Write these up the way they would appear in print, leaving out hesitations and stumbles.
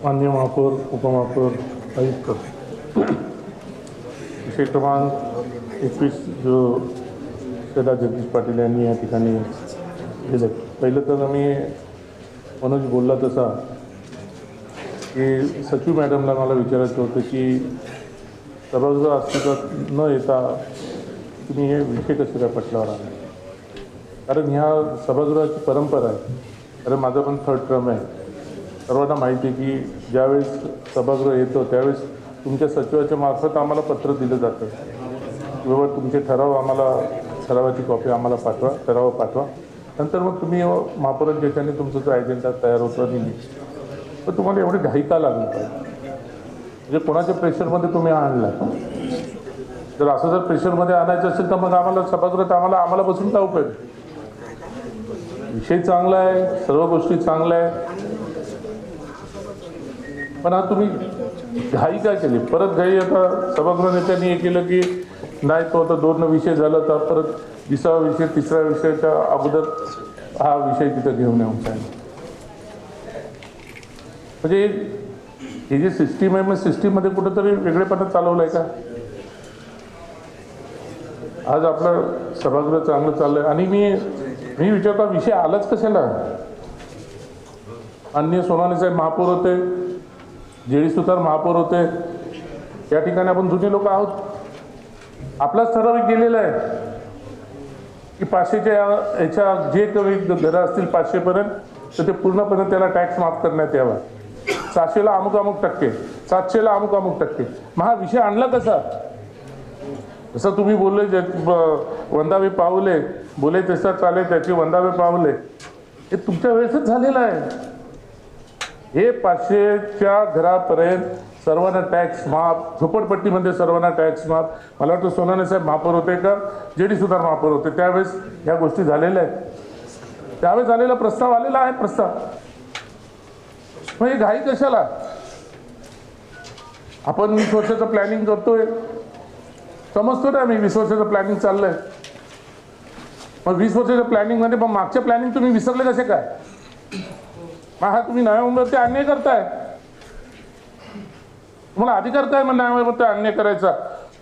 माननीय महापौर, उपमहापौर, आयुक्त, विषय क्रमांक 21 जो श्रद्धा जगदीश पाटील यांनी या ठिकाणी दिले. पहिलं तर मी मनोज बोलला तसा की सचिव मॅडमला मला विचारायचं होतं की सभागृह अस्तित्वात न येता तुम्ही हे विषय कसे काय पटलावर आले, कारण ह्या सभागृहाची परंपरा आहे. कारण माझं पण 3rd टर्म आहे. सर्वांना माहिती आहे की ज्यावेळेस सभागृह येतो त्यावेळेस तुमच्या सचिवाच्या मार्फत आम्हाला पत्र दिलं जातं किंवा तुमचे ठराव आम्हाला, ठरावाची कॉपी आम्हाला पाठवा, ठराव पाठवा. नंतर मग तुम्ही महापौरांच्या याच्याने तुमचा जो अजेंडा तयार होतो आणि तर तुम्हाला एवढी घाई का लागली पाहिजे? म्हणजे कोणाच्या प्रेशरमध्ये तुम्ही आणला? जर असं जर प्रेशरमध्ये आणायचं असेल तर मग आम्हाला सभागृहात आम्हाला बसून का उपयोग? विषय चांगला आहे, सर्व गोष्टी चांगल्या आहेत, पण हा तुम्ही घाई काय केली? परत घाई आता सभागृह नेत्यांनी हे केलं की नाही तो आता 2 विषय झाला तर परत 20वा विषय 3ऱ्या विषयाच्या अगोदर हा विषय तिथं घेऊन येऊन सांगितलं. म्हणजे ही जी सिस्टीम आहे मग सिस्टीममध्ये कुठंतरी वेगळेपणा चालवलं आहे का? आज आपलं सभागृह चांगलं चाललंय आणि मी विचारता विषय आलाच कशाला? अन्य सोनाने साहेब महापौर होते, जेडी सुतार महापौर होते, या ठिकाणी आपण जुने लोक आहोत. आपलाच ठराविक गेलेला आहे की 500च्या याच्या जे कमी घरं असतील 500 पर्यंत तर ते पूर्णपणे त्याला टॅक्स माफ करण्यात यावा. 600ला अमुक टक्के, 700ला अमुक टक्के. मग हा विषय आणला कसा? जसं तुम्ही बोलले वंदावे पावले, बोले तसा चाले त्याची वंदावे पावले, हे तुमच्या वेळेसच झालेलं आहे. हे 500च्या घरापर्यंत सर्वांना टॅक्स माफ, झोपडपट्टीमध्ये सर्वांना टॅक्स माफ. मला वाटतं सोनाने साहेब महापौर होते का जेडी सुतार महापौर होते त्यावेळेस ह्या गोष्टी झालेल्या आहेत. त्यावेळेस झालेला प्रस्ताव आलेला आहे प्रस्ताव. मग हे घाई कशाला? आपण 20 वर्षाचं प्लॅनिंग करतोय, समजतो ना मी 20 वर्षाचं प्लॅनिंग चाललंय. मग 20 वर्षाच्या प्लॅनिंगमध्ये मग मागच्या प्लॅनिंग तुम्ही विसरले कसे काय? मग हा तुम्ही नव्या उमेदवार ते अन्याय करताय. तुम्हाला अधिकार काय मग नव्या उमेदवार ते अन्याय करायचा?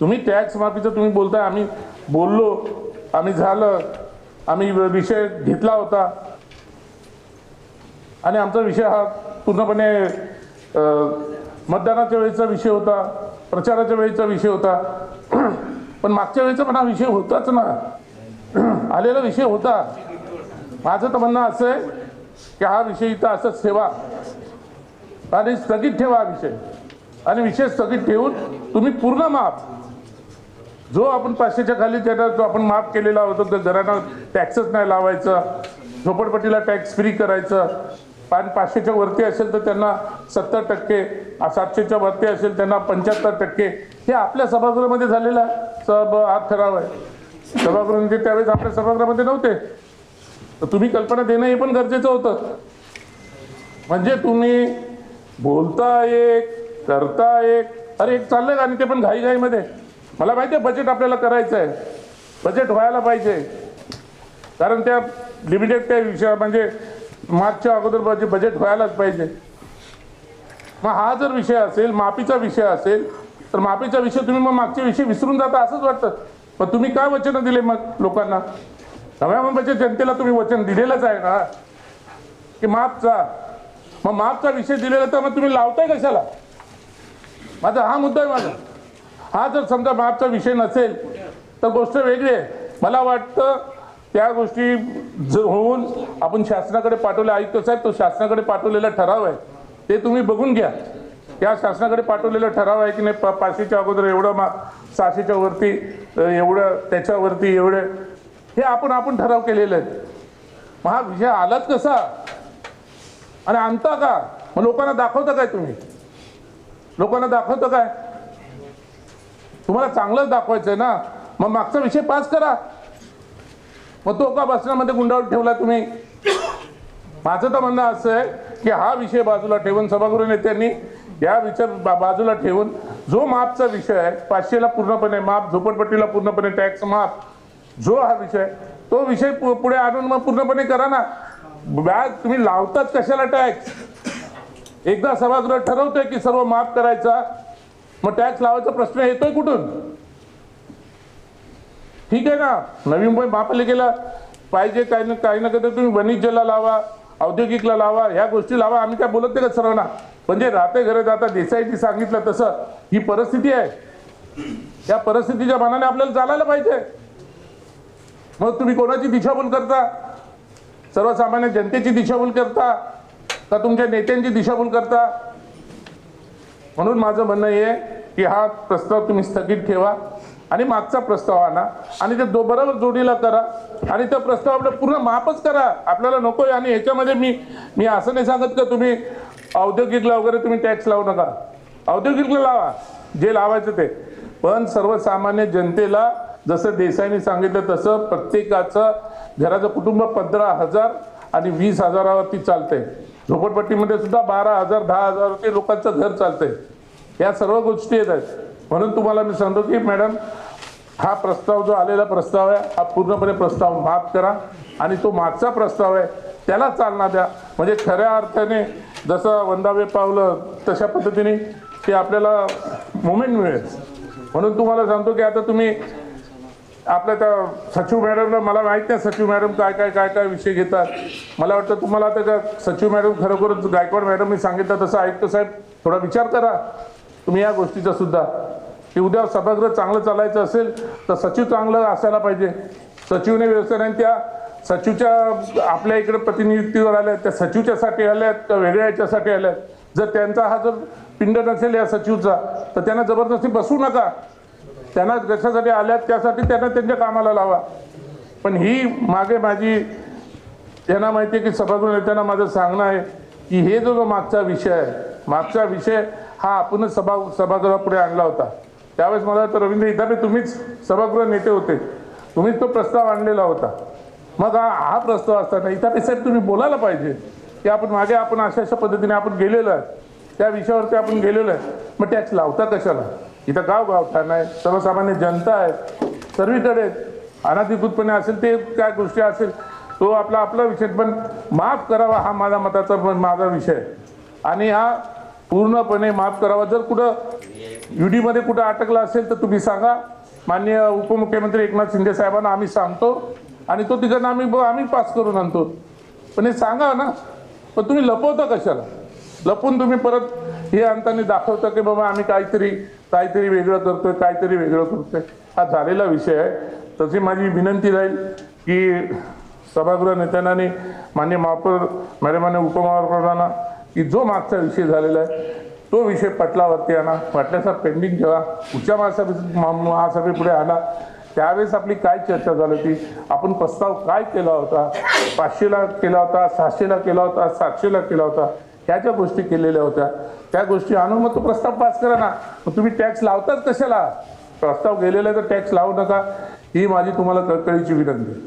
तुम्ही टॅक्स माफीचं तुम्ही बोलताय, आम्ही बोललो, आम्ही झालं, आम्ही विषय घेतला होता आणि आमचा विषय हा पूर्णपणे मतदानाच्या वेळेचा विषय होता, प्रचाराच्या वेळेचा विषय होता. पण मागच्या वेळेचा पण हा विषय होताच ना, आलेला विषय होता. माझं तर म्हणणं असं आहे की हा विषय इथं असंच ठेवा आणि स्थगित ठेवा हा विषय. आणि विषय स्थगित ठेवून तुम्ही पूर्ण माफ, जो आपण 500च्या खाली त्याला जो आपण माफ केलेला होता तर घरांना टॅक्सच नाही लावायचा, झोपडपट्टीला टॅक्स फ्री करायचं, 500च्या वरती असेल तर त्यांना 70%, 700च्या वरती असेल त्यांना 75%. हे आपल्या सभागृहामध्ये झालेला हा ठराव आहे. सभागृहामध्ये त्यावेळेस आपल्या सभागृहामध्ये नव्हते, तर तुम्ही कल्पना देणं हे पण गरजेचं होतं. म्हणजे तुम्ही बोलता एक, करता एक, अरे एक चाललंय आणि ते पण घाईघाईमध्ये. मला माहिती आहे बजेट आपल्याला करायचं आहे, बजेट व्हायला पाहिजे, कारण त्या लिमिटेड त्या विषया म्हणजे मार्चच्या अगोदर बजेट व्हायलाच पाहिजे. मग हा जर विषय असेल, माफीचा विषय असेल, तर माफीचा विषय तुम्ही मग मागचे विषय विसरून जाता असंच वाटतं. मग तुम्ही काय वचन दिले मग लोकांना? नव्या मुंबईच्या जनतेला तुम्ही वचन दिलेलंच आहे ना की माफचा. मग माफचा विषय दिलेला तर मग तुम्ही लावताय कशाला? माझा हा मुद्दा आहे. माझा हा जर समजा माफचा विषय नसेल तर गोष्ट वेगळी आहे. मला वाटतं त्या गोष्टी होऊन आपण शासनाकडे पाठवले. आयुक्त साहेब तो शासनाकडे पाठवलेला ठराव आहे ते तुम्ही बघून घ्या. त्या शासनाकडे पाठवलेला ठराव आहे की नाही 500च्या अगोदर एवढं माफ, 600च्या वरती एवढं, त्याच्यावरती एवढं, हे आपण ठराव केलेले आहेत. मग हा विषय आलाच कसा आणि आणता का? मग लोकांना दाखवता काय? तुम्ही लोकांना दाखवता काय? तुम्हाला चांगलंच दाखवायचंय ना, मग मागचा विषय पास करा. मग तो का बसण्यामध्ये गुंडाळून ठेवला तुम्ही? माझं तर म्हणणं असं आहे की हा विषय बाजूला ठेवून सभागृह नेत्यांनी या विचार बाजूला ठेवून जो माफचा विषय आहे 500ला पूर्णपणे माफ, झोपडपट्टीला पूर्णपणे टॅक्स माफ, जो हा विषय तो विषय पुढे आणून मग पूर्णपणे करा ना. व्याज तुम्ही लावतात कशाला टॅक्स? एकदा सभागृह ठरवतोय की सर्व माफ करायचा, मग टॅक्स लावायचा प्रश्न येतोय कुठून? ठीक आहे ना, नवी मुंबई महापालिकेला पाहिजे काही ना कधी तुम्ही वाणिज्याला लावा, औद्योगिकला लावा, ह्या गोष्टी लावा, आम्ही काय बोलत नाही का सर्वांना. म्हणजे राहते घरात आता देसाईंनी सांगितलं तसं ही परिस्थिती आहे. या परिस्थितीच्या मानाने आपल्याला चालायला पाहिजे. मग तुम्ही कोणाची दिशाभूल करता? सर्वसामान्य जनतेची दिशाभूल करता का तुमच्या नेत्यांची दिशाभूल करता? म्हणून माझं म्हणणं आहे की हा प्रस्ताव तुम्ही स्थगित ठेवा आणि मागचा प्रस्ताव आणा आणि ते बरोबर जोडीला करा आणि तो प्रस्ताव आपला पूर्ण माफच करा. आपल्याला नकोय. आणि ह्याच्यामध्ये मी असं नाही सांगत का तुम्ही औद्योगिकला वगैरे तुम्ही टॅक्स लावू नका. औद्योगिकला लावा जे लावायचं ते, पण सर्वसामान्य जनतेला जसं देसाईंनी सांगितलं तसं प्रत्येकाचं घराचं कुटुंब 15,000 आणि 20,000वरती चालतंय. झोपडपट्टीमध्ये सुद्धा 12,000 10,000 लोकांचं घर चालतंय. या सर्व गोष्टी येत आहेत. म्हणून तुम्हाला मी सांगतो की मॅडम, हा प्रस्ताव जो आलेला प्रस्ताव आहे हा पूर्णपणे प्रस्ताव माफ करा आणि तो मागचा प्रस्ताव आहे त्याला चालना द्या. म्हणजे खऱ्या अर्थाने जसं वंदावे पावलं तशा पद्धतीने ते आपल्याला मुवमेंट मिळेल. म्हणून तुम्हाला सांगतो की आता तुम्ही आपल्या त्या सचिव मॅडमला, मला माहीत नाही सचिव मॅडम काय विषय घेतात. मला वाटतं तुम्हाला आता का सचिव मॅडम खरोखरच गायकवाड मॅडमनी सांगितलं तसं आयुक्त साहेब थोडा विचार करा तुम्ही या गोष्टीचा सुद्धा, की उद्या सभागृह चांगलं चालायचं असेल तर सचिव चांगलं असायला पाहिजे. सचिवने व्यवस्था त्या सचिवच्या आपल्या इकडे प्रतिनिधित्वावर आल्या, त्या सचिवच्यासाठी आल्यात का वेगळ्या याच्यासाठी आल्यात? जर त्यांचा हा जर पिंड नसेल या सचिवचा तर त्यांना जबरदस्ती बसवू नका. त्यांना कशासाठी आल्यात त्यासाठी त्यांना त्यांच्या कामाला लावा. पण ही मागे माझी त्यांना माहिती आहे की सभागृह नेत्यांना माझं सांगणं आहे की हे जो मागचा विषय आहे, मागचा विषय हा आपणच सभागृहापुढे आणला होता. त्यावेळेस मला वाटतं रवींद्र इथापे तुम्हीच सभागृह नेते होते, तुम्हीच तो प्रस्ताव आणलेला होता. मग हा प्रस्ताव असताना इथापे साहेब तुम्ही बोलायला पाहिजे की आपण मागे आपण अशा पद्धतीने आपण गेलेलो आहे, त्या विषयावरती आपण गेलेलो आहे. मग टॅक्स लावता कशाला? इथं गाव ठाण आहे, सर्वसामान्य जनता आहे, सर्वीकडे अनाधिकृतपणे असेल ते काय गोष्टी असेल तो आपला विषय, पण माफ करावा हा माझा मताचा माझा विषय. आणि हा पूर्णपणे माफ करावा. जर कुठं UD कुठं अटकला असेल तर तुम्ही सांगा. माननीय उपमुख्यमंत्री एकनाथ शिंदे साहेबांना आम्ही सांगतो आणि तो तिकडनं आम्ही पास करून आणतो. पण हे सांगा ना. पण तुम्ही लपवता कशाला? लपून तुम्ही परत हे आणताना दाखवता की बाबा आम्ही काहीतरी वेगळं करतोय, काहीतरी वेगळं करतोय. हा झालेला विषय आहे. तशी माझी विनंती राहील की सभागृह नेत्यांना आणि माननीय महापौर मॅडमांना, उपमहापौरांना की जो मागचा विषय झालेला आहे तो विषय पटलावरती आणा. पटल्याचा पेंडिंग ठेवा. उच्च महासभेपुढे आणा. त्यावेळेस आपली काय चर्चा झाली होती, आपण प्रस्ताव काय केला होता, 500ला केला होता, 600ला केला होता, 700ला केला होता, ह्या ज्या गोष्टी केलेल्या होत्या त्या गोष्टी आणून मग तो प्रस्ताव पास करा ना. मग तुम्ही टॅक्स लावताच कशाला? प्रस्ताव गेलेला तर टॅक्स लावू नका, ही माझी तुम्हाला कळकळीची विनंती.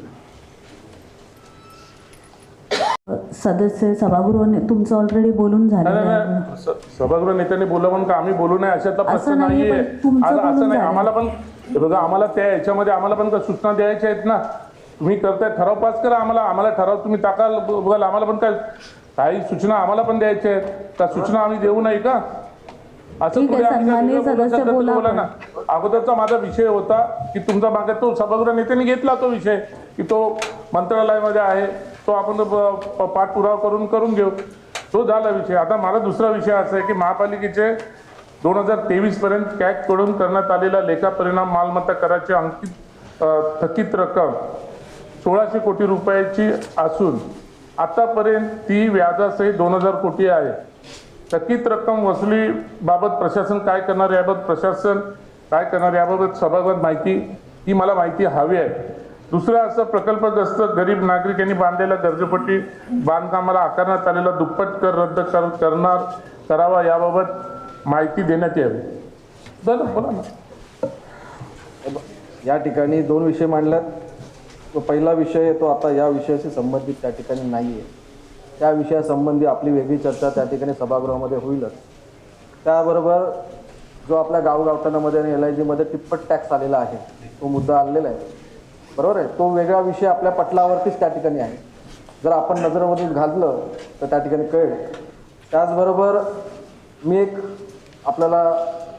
सदस्य सभागृह तुमचं ऑलरेडी बोलून झालं. सभागृह नेत्यांनी बोललं म्हणून का आम्ही बोलू नये अशातला प्रश्न नाहीये. असं नाही. आम्हाला पण बघा, आम्हाला त्या याच्यामध्ये आम्हाला पण सूचना द्यायच्या आहेत ना. तुम्ही करताय ठराव पास करा. आम्हाला ठराव तुम्ही टाकाल बघाल. आम्हाला पण काही सूचना आम्हाला पण द्यायच्या आहेत. त्या सूचना आम्ही देऊ नाही का? असं बोला ना. अगोदरचा माझा विषय होता की तुमचा मागे तो सभागृह नेत्यांनी घेतला तो विषय की तो मंत्रालयामध्ये आहे, तो आपण पाठपुरावा करून घेऊ. तो झाला विषय. आता मला दुसरा विषय असा आहे की महापालिकेचे 2023 पर्यंत कॅगकडून करण्यात आलेला लेखा परिणाम मालमत्ता कराची थकीत रक्कम 1600 कोटी रुपयाची असून आतापर्यंत ती व्याजासहित 2000 कोटी आहे. थकीत रक्कम वसुलीबाबत प्रशासन काय करणार याबाबत सभागृहात माहिती ही मला माहिती हवी आहे. दुसरं असं प्रकल्पग्रस्त गरीब नागरिक यांनी बांधलेल्या गरजेपट्टी बांधकामाला आकारण्यात आलेला दुप्पट कर रद्द करावा याबाबत माहिती देण्यात यावी. बोला ना. या ठिकाणी 2 विषय मांडल्यात. तो पहिला विषय तो आता या विषयाशी संबंधित त्या ठिकाणी नाही आहे. त्या विषयासंबंधी आपली वेगळी चर्चा त्या ठिकाणी सभागृहामध्ये होईलच. त्याबरोबर जो आपल्या गावगावठाणामध्ये आणि LIG टिप्पट टॅक्स आलेला आहे तो मुद्दा आलेला आहे, बरोबर आहे. तो वेगळा विषय आपल्या पटलावरतीच त्या ठिकाणी आहे. जर आपण नजरेमध्ये घातलं तर त्या ठिकाणी कळेल. त्याचबरोबर मी एक आपल्याला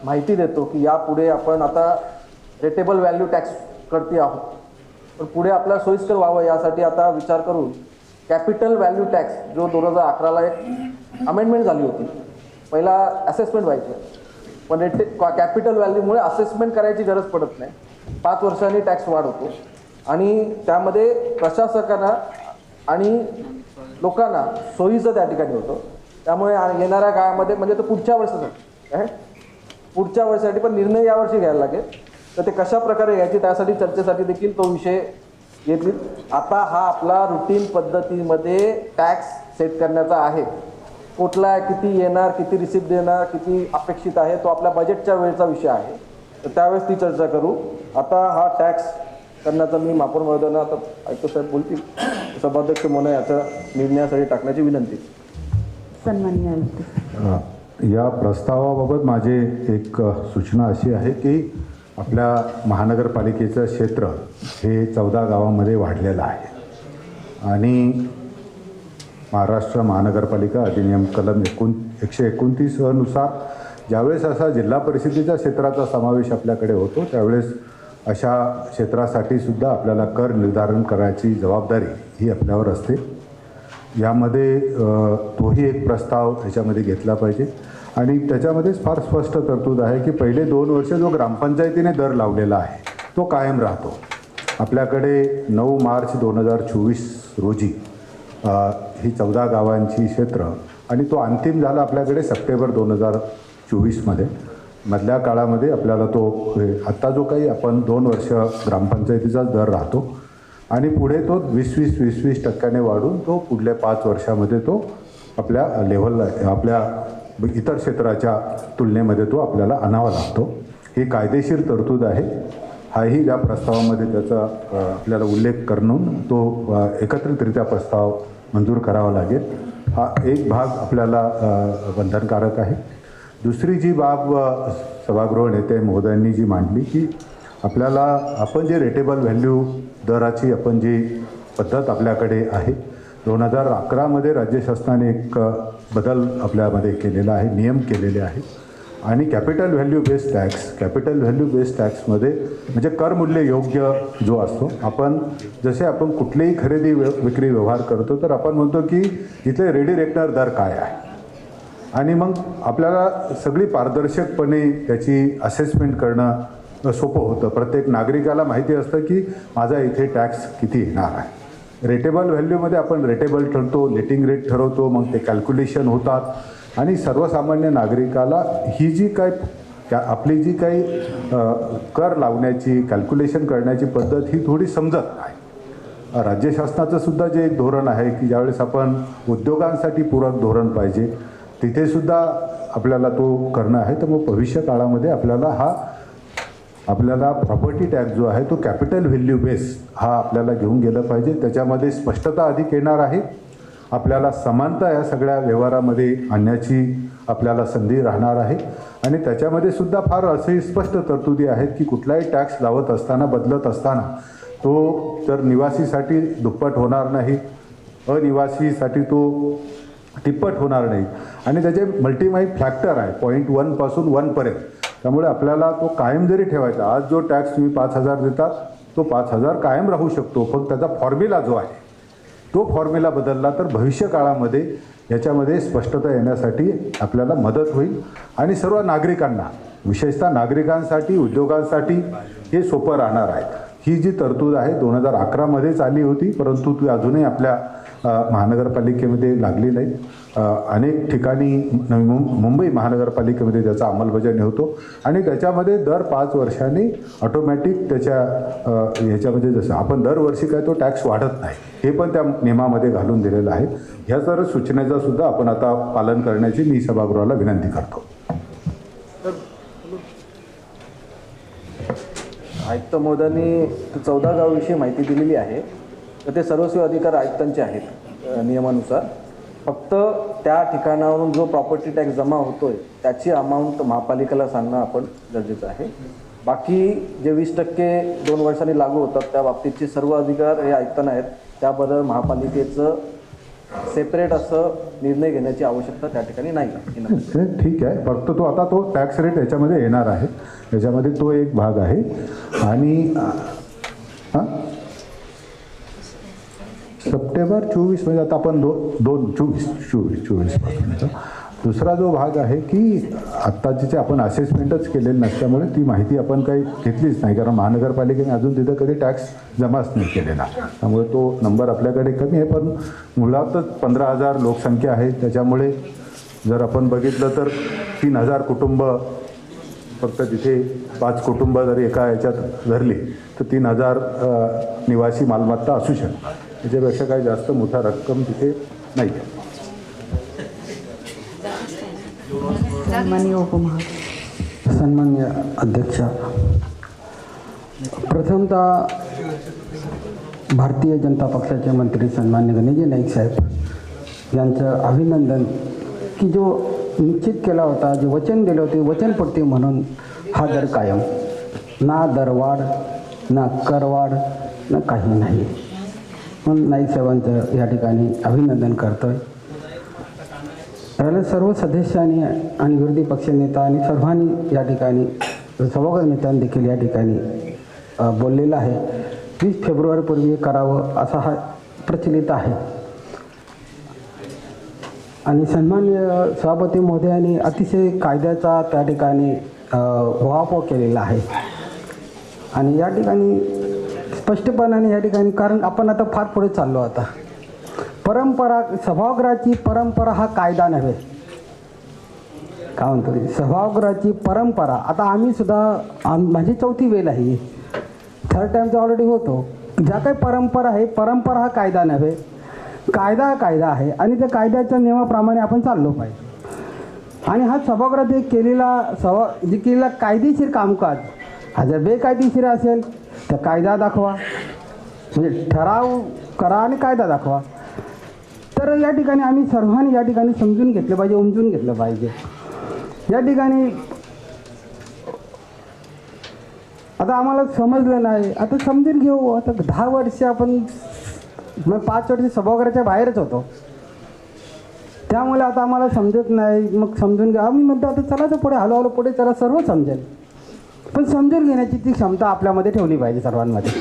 माहिती देतो की यापुढे आपण आता रेटेबल व्हॅल्यू टॅक्स करते आहोत, पण पुढे आपल्याला सोयीस्कर व्हावं यासाठी आता विचार करून कॅपिटल व्हॅल्यू टॅक्स जो 2011ला एक अमेंडमेंट झाली होती, पहिला असेसमेंट व्हायचं, पण कॅपिटल व्हॅल्यूमुळे असेसमेंट करायची गरज पडत नाही, 5 वर्षांनी टॅक्स वाढ होतो आणि त्यामध्ये प्रशासकांना आणि लोकांना सोयीचं त्या ठिकाणी होतं. त्यामुळे येणाऱ्या काळामध्ये म्हणजे तो पुढच्या वर्षासाठी आहे, पुढच्या वर्षासाठी पण निर्णय यावर्षी घ्यायला लागेल, तर ते कशा प्रकारे घ्यायचे त्यासाठी चर्चेसाठी देखील तो विषय येतील. आता हा आपला रुटीन पद्धतीमध्ये टॅक्स सेट करण्याचा आहे, कुठला किती येणार, किती रिसिप्ट देणार, किती अपेक्षित आहे, तो आपल्या बजेटच्या वेळेचा विषय आहे, तर त्यावेळेस ती चर्चा करू. आता हा टॅक्स करण्याचा मी महापौर महोदयांना आता आयुक्त साहेब बोलतील, सभाध्यक्ष म्हणून याच्या निर्णयासाठी टाकण्याची विनंती. सन्माननीय आयुक्त. या प्रस्तावाबाबत माझे एक सूचना अशी आहे की आपल्या महानगरपालिकेचं क्षेत्र हे 14 गावांमध्ये वाढलेलं आहे आणि महाराष्ट्र महानगरपालिका अधिनियम कलम 129 नुसार ज्यावेळेस असा जिल्हा परिषदेच्या क्षेत्राचा समावेश आपल्याकडे होतो त्यावेळेस अशा क्षेत्रासाठी सुद्धा आपल्याला कर निर्धारण करायची जबाबदारी ही आपल्यावर असते. यामध्ये तोही एक प्रस्ताव याच्यामध्ये घेतला पाहिजे आणि त्याच्यामध्येच फार स्पष्ट तरतूद आहे की पहिले 2 वर्ष जो ग्रामपंचायतीने दर लावलेला आहे तो कायम राहतो. आपल्याकडे 9 मार्च 2024 रोजी ही 14 गावांची क्षेत्र आणि तो अंतिम झाला आपल्याकडे सप्टेंबर 2024मध्ये. मधल्या काळामध्ये आपल्याला तो आत्ता जो काही आपण 2 वर्ष ग्रामपंचायतीचाच दर राहतो आणि पुढे तो 20% वाढून तो पुढल्या 5 वर्षामध्ये तो आपल्या लेव्हलला आपल्या इतर क्षेत्राच्या तुलनेमध्ये तो आपल्याला आणावा लागतो. ही कायदेशीर तरतूद आहे. हाही या प्रस्तावामध्ये त्याचा आपल्याला उल्लेख करून तो एकत्रितरित्या प्रस्ताव मंजूर करावा लागेल. हा एक भाग आपल्याला बंधनकारक आहे. दुसरी जी बाब सभागृह नेते महोदयांनी जी मांडली की आपल्याला आपण जे रेटेबल व्हॅल्यू दराची आपण जी पद्धत आपल्याकडे आहे 2011मध्ये राज्य शासनाने एक बदल आपल्यामध्ये केलेला आहे, नियम केलेले आहे आणि कॅपिटल व्हॅल्यू बेस्ड टॅक्समध्ये म्हणजे करमूल्य योग्य जो असतो, आपण जसे आपण कुठलेही खरेदी विक्री व्यवहार करतो तर आपण म्हणतो की इथे रेडी रेकनर दर काय आहे आणि मग आपल्याला सगळी पारदर्शकपणे त्याची असेसमेंट करणं सोपं होतं. प्रत्येक नागरिकाला माहिती असतं की माझा इथे टॅक्स किती येणार आहे. रेटेबल व्हॅल्यूमध्ये आपण रेटेबल ठरतो, लेटिंग रेट ठरवतो, मग ते कॅल्क्युलेशन होतात आणि सर्वसामान्य नागरिकाला ही जी काय आपली जी काही कर लावण्याची कॅल्क्युलेशन करण्याची पद्धत ही थोडी समजत नाही. राज्य शासनाचं सुद्धा जे एक धोरण आहे की ज्यावेळेस आपण उद्योगांसाठी पूरक धोरण पाहिजे तिथेसुद्धा आपल्याला तो करणं आहे. तर मग भविष्य काळामध्ये आपल्याला प्रॉपर्टी टॅक्स जो आहे तो कॅपिटल व्हॅल्यू बेस हा आपल्याला घेऊन गेलं पाहिजे. त्याच्यामध्ये स्पष्टता अधिक येणार आहे. आपल्याला समानता या सगळ्या व्यवहारामध्ये आणण्याची आपल्याला संधी राहणार आहे आणि त्याच्यामध्ये सुद्धा फार असे स्पष्ट तरतुदी आहेत की कुठलाही टॅक्स लावत असताना बदलत असताना तो तर निवासीसाठी दुप्पट होणार नाही, अनिवासीसाठी तो तिप्पट होणार नाही आणि त्याचे मल्टीमाई फॅक्टर आहे 0.1 पासून 1 पर्यंत. त्यामुळे आपल्याला तो कायम जरी ठेवायचा, आज जो टॅक्स तुम्ही 5,000 देतात तो 5,000 कायम राहू शकतो, फक्त त्याचा फॉर्म्युला जो आहे तो फॉर्म्युला बदलला तर भविष्य काळामध्ये याच्यामध्ये स्पष्टता येण्यासाठी आपल्याला मदत होईल आणि सर्व नागरिकांना विशेषतः नागरिकांसाठी उद्योगांसाठी हे सोपं राहणार आहे. ही जी तरतूद आहे 2011मध्येच आली होती परंतु ती अजूनही आपल्या महानगरपालिकेमध्ये लागली नाही. अनेक ठिकाणी मुंबई महानगरपालिकेमध्ये त्याचा अंमलबजावणी होतो आणि त्याच्यामध्ये दर 5 वर्षांनी ऑटोमॅटिक त्याच्या ह्याच्यामध्ये जसं आपण दरवर्षी काय तो टॅक्स वाढत नाही हे पण त्या नियमामध्ये घालून दिलेलं आहे. ह्या सर्व सूचनेचा सुद्धा आपण आता पालन करण्याची मी सभागृहाला विनंती करतो. आयुक्त महोदयांनी 14 गावाविषयी माहिती दिलेली आहे, तर ते सर्वस्वी अधिकार आयुक्तांचे आहेत नियमानुसार. फक्त त्या ठिकाणावरून जो प्रॉपर्टी टॅक्स जमा होतोय त्याची अमाऊंट महापालिकेला सांगणं आपण गरजेचं आहे. बाकी जे 20% 2 वर्षांनी लागू होतात त्या बाबतीतचे सर्व अधिकार हे आयुक्तांना आहेत. त्याबद्दल महापालिकेचं सेपरेट असं निर्णय घेण्याची आवश्यकता त्या ठिकाणी नाही. ते ठीक आहे, फक्त तो टॅक्स रेट याच्यामध्ये येणार आहे, याच्यामध्ये तो एक भाग आहे. आणि सप्टेंबर 24 म्हणजे आता आपण 24 पासून. दुसरा जो भाग आहे की आत्ताचे जे आपण असेसमेंटच केलेलं नसल्यामुळे ती माहिती आपण काही घेतलीच नाही, कारण महानगरपालिकेने अजून तिथं कधी टॅक्स जमाच नाही केलेला, त्यामुळे तो नंबर आपल्याकडे कमी आहे. पण मुळातच 15,000 लोकसंख्या आहे, त्याच्यामुळे जर आपण बघितलं तर 3,000 कुटुंब, फक्त तिथे 5 कुटुंब जर एका याच्यात धरली तर 3,000 निवासी मालमत्ता असू शकतात. त्याच्यापेक्षा काही जास्त मोठा रक्कम तिथे नाही आहे. सन्माननीय उपमहापौर. सन्मान्य अध्यक्ष, प्रथमतः भारतीय जनता पक्षाचे मंत्री सन्मान्य गणेशजी नाईक साहेब यांचं अभिनंदन की जो निश्चित केला होता, जे वचन दिले होते वचनपूर्ती म्हणून हा दर कायम, ना दरवाढ ना करवाढ ना काही नाही. म्हणून नाईक साहेबांचं या ठिकाणी अभिनंदन करतो आहे. राहिलं सर्व सदस्यांनी आणि विरोधी पक्षनेता आणि सर्वांनी या ठिकाणी सभागृह नेत्यांनी देखील या ठिकाणी बोललेलं आहे. 20 फेब्रुवारीपूर्वी करावं असा हा प्रचलित आहे. आणि सन्माननीय सभापती महोदयांनी अतिशय कायद्याचा त्या ठिकाणी उहापोह केलेला आहे. आणि या ठिकाणी स्पष्टपणाने या ठिकाणी, कारण आपण आता फार पुढे चाललो, आता परंपरा, सभागृहाची परंपरा हा कायदा नव्हे, काय म्हणतो सभागृहाची परंपरा. आता आम्ही सुद्धा, माझी 4थी वेळ आहे, 3rd टाईमचा ऑलरेडी होतो. ज्या काही परंपरा आहे, परंपरा हा कायदा नव्हे, कायदा कायदा आहे आणि त्या कायद्याच्या नियमाप्रमाणे आपण चाललो पाहिजे. आणि हा सभागृहात जे केलेला कायदेशीर कामकाज हा जर बेकायदेशीर असेल तर कायदा दाखवा, म्हणजे ठराव करा आणि कायदा दाखवा. तर या ठिकाणी आम्ही सर्वांनी या ठिकाणी समजून घेतलं पाहिजे, उमजून घेतलं पाहिजे. या ठिकाणी आता आम्हाला समजलं नाही, आता समजून घेऊ. आता 10 वर्ष आपण, मग 5 वर्ष सभागृहाच्या बाहेरच होतो, त्यामुळे आता आम्हाला समजत नाही. मग समजून घ्या, आम्ही म्हणतो आता चला तर पुढे, हळूहळू पुढे चला, सर्व समजेल. पण समजून घेण्याची ती क्षमता आपल्यामध्ये ठेवली पाहिजे सर्वांमध्ये.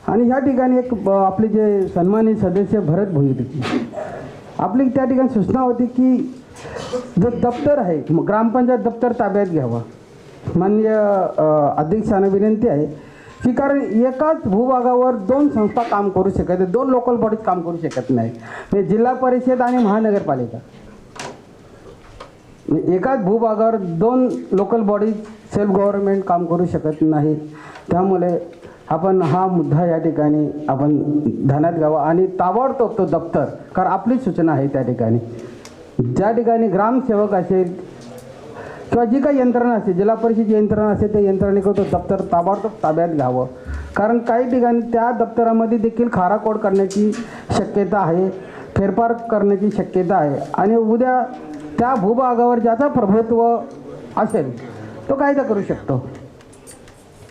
आणि ह्या ठिकाणी एक आपले जे सन्मानित सदस्य भरत भोईर, आपली त्या ठिकाणी सूचना होती की जो दप्तर आहे, ग्रामपंचायत दप्तर ताब्यात घ्यावं. माननीय अध्यक्षांना विनंती आहे की, कारण एकाच भूभागावर 2 संस्था काम करू शकत नाही, 2 लोकल बॉडीज काम करू शकत नाही, म्हणजे जिल्हा परिषद आणि महानगरपालिका. एकाच भूभागावर 2 लोकल बॉडीज सेल्फ गव्हर्नमेंट काम करू शकत नाही. त्यामुळे आपण हा मुद्दा या ठिकाणी आपण ध्यानात घ्यावा आणि ताबडतोब तो दप्तर, कारण आपली सूचना आहे त्या ठिकाणी, ज्या ठिकाणी ग्रामसेवक असेल किंवा जी काही यंत्रणा असेल, जिल्हा परिषदेची यंत्रणा असेल, त्या यंत्रणेकडे तो दप्तर ताबडतोब ताब्यात घ्यावं. कारण काही ठिकाणी त्या दप्तरामध्ये देखील खाराखोड करण्याची शक्यता आहे, फेरफार करण्याची शक्यता आहे. आणि उद्या त्या भूभागावर ज्याचा प्रभुत्व असेल तो कायदा करू शकतो.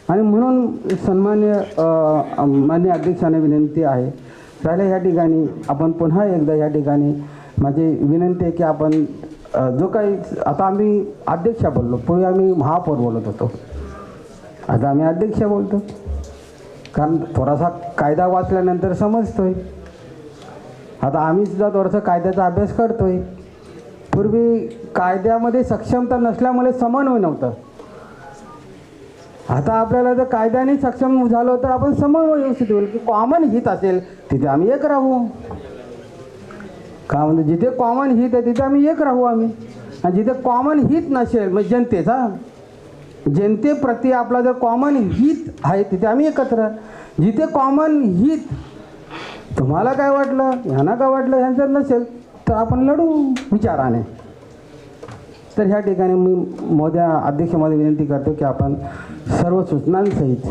आणि म्हणून माननीय अध्यक्षांना विनंती आहे, राहिलं ह्या ठिकाणी आपण पुन्हा एकदा या ठिकाणी माझी विनंती आहे की आपण जो काही, आता आम्ही अध्यक्ष बोललो, पूर्वी आम्ही महापौर बोलत होतो, आता आम्ही अध्यक्ष बोलतो, कारण थोडासा कायदा वाचल्यानंतर समजतोय. आता आम्ही सुद्धा थोडासा कायद्याचा अभ्यास करतोय. पूर्वी कायद्यामध्ये सक्षमता नसल्यामुळे समन्वय नव्हतं. आता आपल्याला जर कायद्याने सक्षम झालो तर आपण समन्वय व्यवस्थित होईल की कॉमन हित असेल तिथे आम्ही एक राहू. का म्हणजे जिथे कॉमन हित आहे तिथे आम्ही एक राहू आम्ही. आणि जिथे कॉमन हित नसेल, म्हणजे जनतेप्रती आपला जर कॉमन हित आहे तिथे आम्ही एकत्र. जिथे कॉमन हित तुम्हाला काय वाटलं, ह्यांना काय वाटलं, ह्यांचं नसेल तर आपण लढू विचाराने. तर ह्या ठिकाणी मी महोदया अध्यक्षामध्ये विनंती करतो की आपण सर्व सूचनांसहित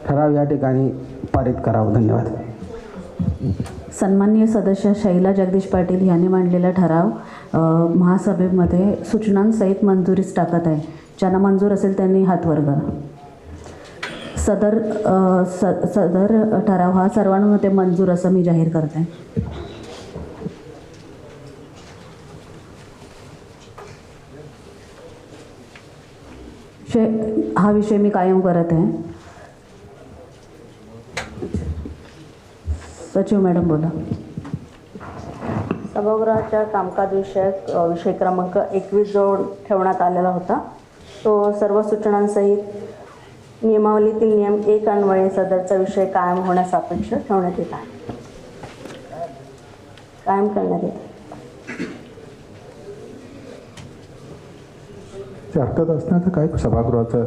ठराव या ठिकाणी पारित करावं. धन्यवाद. सन्माननीय सदस्य शैला जगदीश पाटील यांनी मांडलेला ठराव महासभेमध्ये सूचनांसहित मंजुरीस टाकत आहे. ज्यांना मंजूर असेल त्यांनी हात वर करा. सदर ठराव हा सर्वानुमते मंजूर असं मी जाहीर करते. हा विषय मी कायम करत आहे. सचिव मॅडम बोला. सभागृहाच्या कामकाज विषयक विषय क्रमांक 21 जो ठेवण्यात आलेला होता तो सर्व सूचनांसहित नियमावलीतील नियम 1 अन्वये सदरचा विषय कायम होण्यास अपेक्ष ठेवण्यात येत आहे. कायम करण्यात येत आहे. ते हरकत असण्याचं काय सभागृहाचं